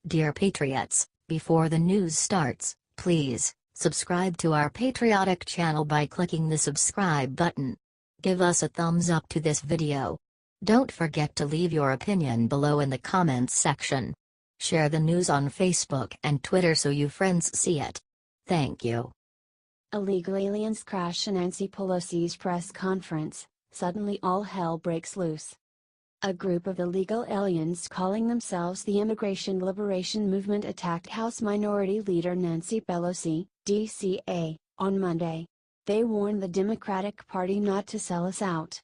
Dear Patriots, before the news starts, please subscribe to our patriotic channel by clicking the subscribe button. Give us a thumbs up to this video. Don't forget to leave your opinion below in the comments section. Share the news on Facebook and Twitter so you friends see it. Thank you. Illegal aliens crash Nancy Pelosi's press conference, suddenly all hell breaks loose. A group of illegal aliens calling themselves the Immigration Liberation Movement attacked House Minority Leader Nancy Pelosi, DCA, on Monday. They warned the Democratic Party not to sell us out.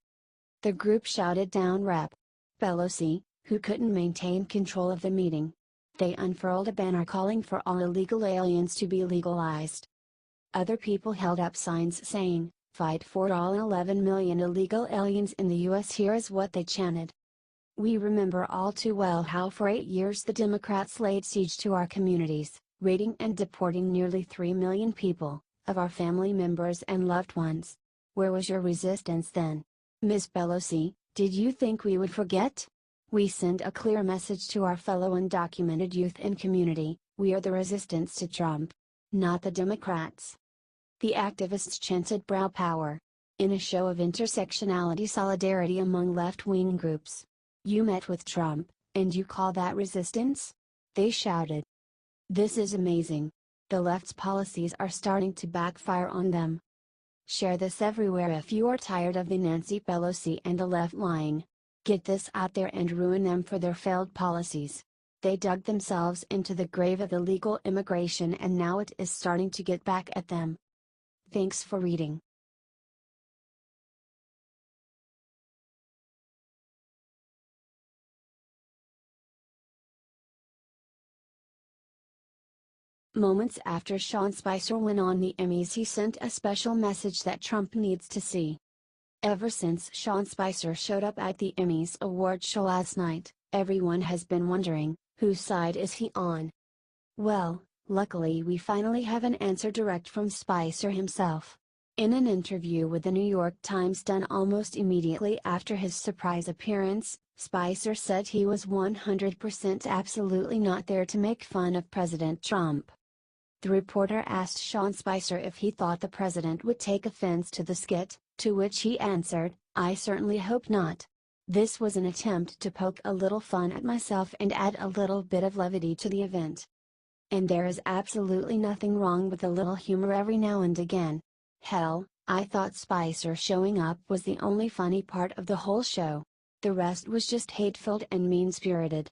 The group shouted down Rep. Pelosi, who couldn't maintain control of the meeting. They unfurled a banner calling for all illegal aliens to be legalized. Other people held up signs saying, "Fight for all 11 million illegal aliens in the U.S." Here is what they chanted. We remember all too well how for 8 years the Democrats laid siege to our communities, raiding and deporting nearly 3 million people, of our family members and loved ones. Where was your resistance then? Ms. Pelosi, did you think we would forget? We send a clear message to our fellow undocumented youth and community: we are the resistance to Trump, not the Democrats. The activists chanted brow power. In a show of intersectionality solidarity among left-wing groups. You met with Trump, and you call that resistance? They shouted. This is amazing. The left's policies are starting to backfire on them. Share this everywhere if you are tired of the Nancy Pelosi and the left lying. Get this out there and ruin them for their failed policies. They dug themselves into the grave of illegal immigration and now it is starting to get back at them. Thanks for reading. Moments after Sean Spicer went on the Emmys, he sent a special message that Trump needs to see. Ever since Sean Spicer showed up at the Emmys award show last night, everyone has been wondering, whose side is he on? Well, luckily we finally have an answer direct from Spicer himself. In an interview with the New York Times done almost immediately after his surprise appearance, Spicer said he was 100% absolutely not there to make fun of President Trump. The reporter asked Sean Spicer if he thought the president would take offense to the skit, to which he answered, "I certainly hope not. This was an attempt to poke a little fun at myself and add a little bit of levity to the event. And there is absolutely nothing wrong with a little humor every now and again. Hell, I thought Spicer showing up was the only funny part of the whole show. The rest was just hate-filled and mean-spirited."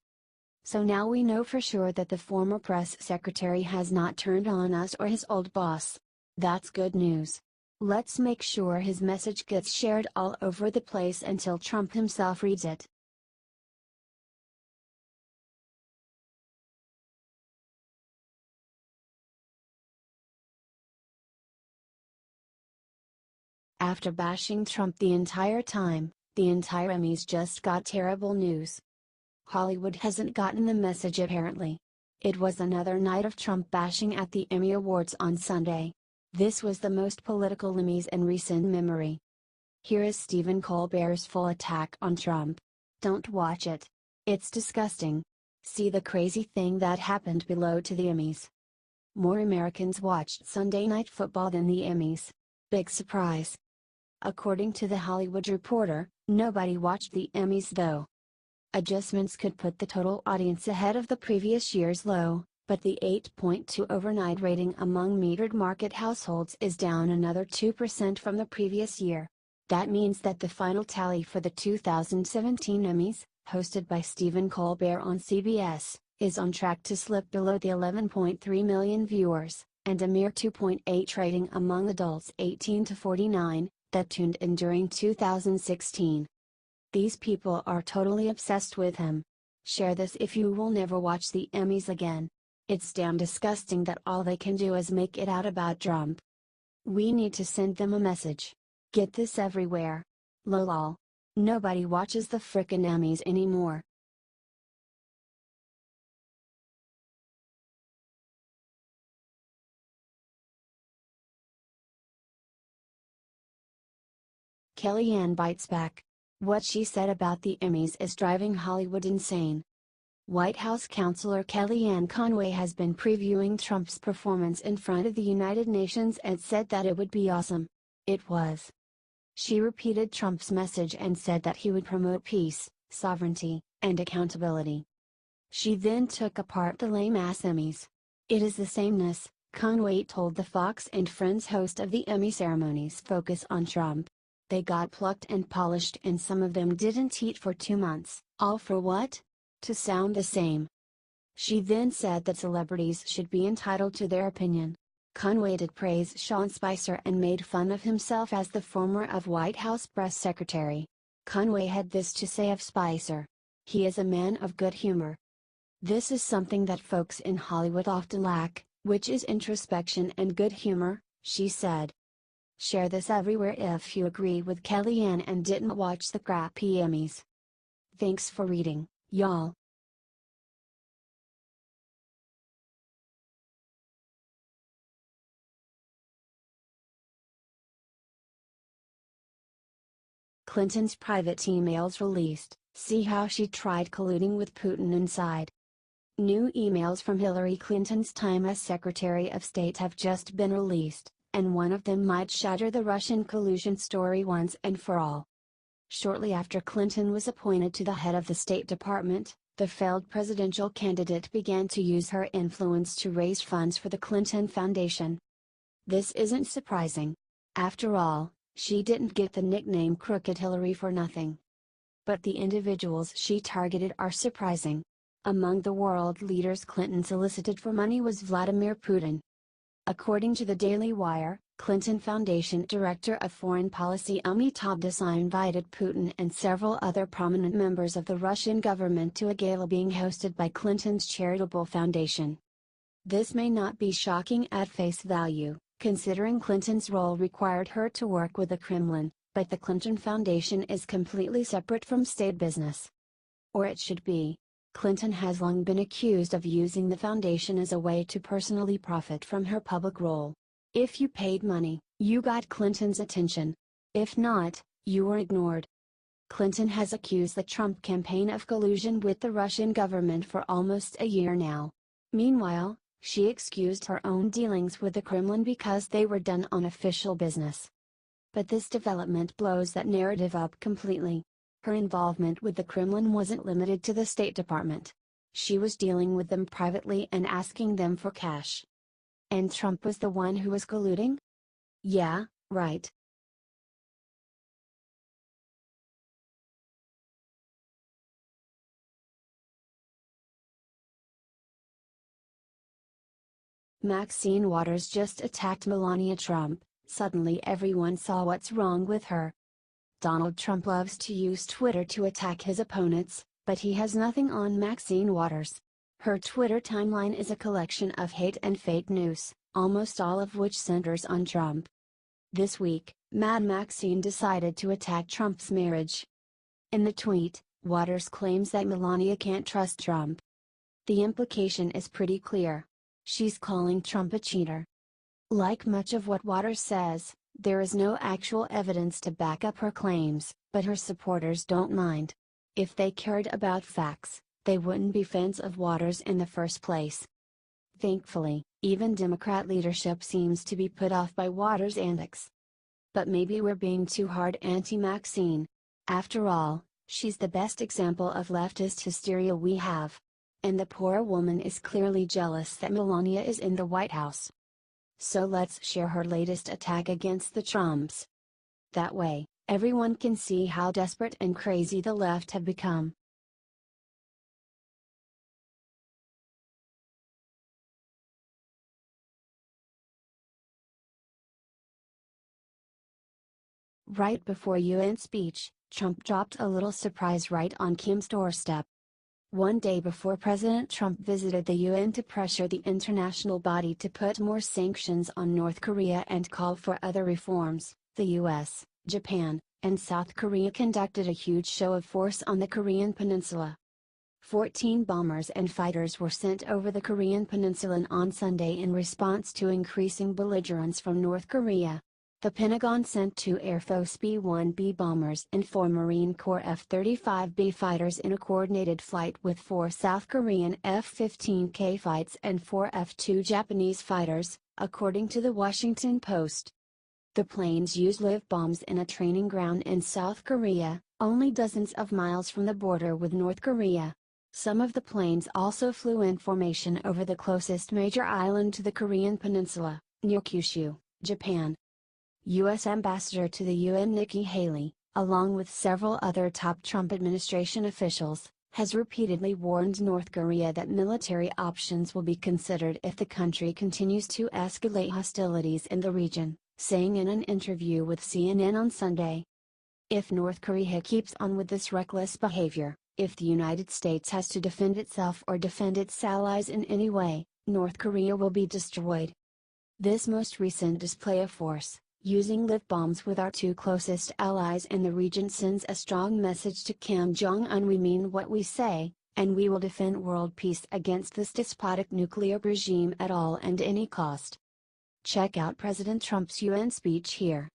So now we know for sure that the former press secretary has not turned on us or his old boss. That's good news. Let's make sure his message gets shared all over the place until Trump himself reads it. After bashing Trump the entire time, the entire Emmys just got terrible news. Hollywood hasn't gotten the message apparently. It was another night of Trump bashing at the Emmy Awards on Sunday. This was the most political Emmys in recent memory. Here is Stephen Colbert's full attack on Trump. Don't watch it. It's disgusting. See the crazy thing that happened below to the Emmys. More Americans watched Sunday Night Football than the Emmys. Big surprise. According to The Hollywood Reporter, nobody watched the Emmys though. Adjustments could put the total audience ahead of the previous year's low, but the 8.2 overnight rating among metered market households is down another 2% from the previous year. That means that the final tally for the 2017 Emmys, hosted by Stephen Colbert on CBS, is on track to slip below the 11.3 million viewers, and a mere 2.8 rating among adults 18 to 49, that tuned in during 2016. These people are totally obsessed with him. Share this if you will never watch the Emmys again. It's damn disgusting that all they can do is make it out about Trump. We need to send them a message. Get this everywhere. Lol. Nobody watches the frickin' Emmys anymore. Kellyanne bites back. What she said about the Emmys is driving Hollywood insane. White House counselor Kellyanne Conway has been previewing Trump's performance in front of the United Nations and said that it would be awesome. It was. She repeated Trump's message and said that he would promote peace, sovereignty, and accountability. She then took apart the lame-ass Emmys. It is the sameness, Conway told the Fox and Friends host of the Emmy ceremonies focus on Trump. They got plucked and polished and some of them didn't eat for 2 months, all for what? To sound the same. She then said that celebrities should be entitled to their opinion. Conway did praise Sean Spicer and made fun of himself as the former of White House press secretary. Conway had this to say of Spicer. He is a man of good humor. This is something that folks in Hollywood often lack, which is introspection and good humor, she said. Share this everywhere if you agree with Kellyanne and didn't watch the crappy Emmys. Thanks for reading, y'all. Clinton's private emails released, see how she tried colluding with Putin inside. New emails from Hillary Clinton's time as Secretary of State have just been released, and one of them might shatter the Russian collusion story once and for all. Shortly after Clinton was appointed to the head of the State Department, the failed presidential candidate began to use her influence to raise funds for the Clinton Foundation. This isn't surprising. After all, she didn't get the nickname Crooked Hillary for nothing. But the individuals she targeted are surprising. Among the world leaders Clinton solicited for money was Vladimir Putin. According to the Daily Wire, Clinton Foundation Director of Foreign Policy Amitabh Desai invited Putin and several other prominent members of the Russian government to a gala being hosted by Clinton's charitable foundation. This may not be shocking at face value, considering Clinton's role required her to work with the Kremlin, but the Clinton Foundation is completely separate from state business. Or it should be. Clinton has long been accused of using the foundation as a way to personally profit from her public role. If you paid money, you got Clinton's attention. If not, you were ignored. Clinton has accused the Trump campaign of collusion with the Russian government for almost a year now. Meanwhile, she excused her own dealings with the Kremlin because they were done on official business. But this development blows that narrative up completely. Her involvement with the Kremlin wasn't limited to the State Department. She was dealing with them privately and asking them for cash. And Trump was the one who was colluding? Yeah, right. Maxine Waters just attacked Melania Trump, suddenly everyone saw what's wrong with her. Donald Trump loves to use Twitter to attack his opponents, but he has nothing on Maxine Waters. Her Twitter timeline is a collection of hate and fake news, almost all of which centers on Trump. This week, Mad Maxine decided to attack Trump's marriage. In the tweet, Waters claims that Melania can't trust Trump. The implication is pretty clear. She's calling Trump a cheater. Like much of what Waters says, there is no actual evidence to back up her claims, but her supporters don't mind. If they cared about facts, they wouldn't be fans of Waters in the first place. Thankfully, even Democrat leadership seems to be put off by Waters' antics. But maybe we're being too hard anti-Maxine. After all, she's the best example of leftist hysteria we have. And the poor woman is clearly jealous that Melania is in the White House. So let's share her latest attack against the Trumps. That way, everyone can see how desperate and crazy the left have become. Right before UN speech, Trump dropped a little surprise right on Kim's doorstep. One day before President Trump visited the UN to pressure the international body to put more sanctions on North Korea and call for other reforms, the US, Japan, and South Korea conducted a huge show of force on the Korean peninsula. 14 bombers and fighters were sent over the Korean peninsula on Sunday in response to increasing belligerence from North Korea. The Pentagon sent 2 Air Force B-1B bombers and 4 Marine Corps F-35B fighters in a coordinated flight with 4 South Korean F-15K fights and 4 F-2 Japanese fighters, according to the Washington Post. The planes used live bombs in a training ground in South Korea, only dozens of miles from the border with North Korea. Some of the planes also flew in formation over the closest major island to the Korean peninsula, near Kyushu, Japan. U.S. Ambassador to the UN Nikki Haley, along with several other top Trump administration officials, has repeatedly warned North Korea that military options will be considered if the country continues to escalate hostilities in the region, saying in an interview with CNN on Sunday. If North Korea keeps on with this reckless behavior, if the United States has to defend itself or defend its allies in any way, North Korea will be destroyed. This most recent display of force, using live bombs with our 2 closest allies in the region, sends a strong message to Kim Jong-un: we mean what we say, and we will defend world peace against this despotic nuclear regime at all and any cost. Check out President Trump's UN speech here.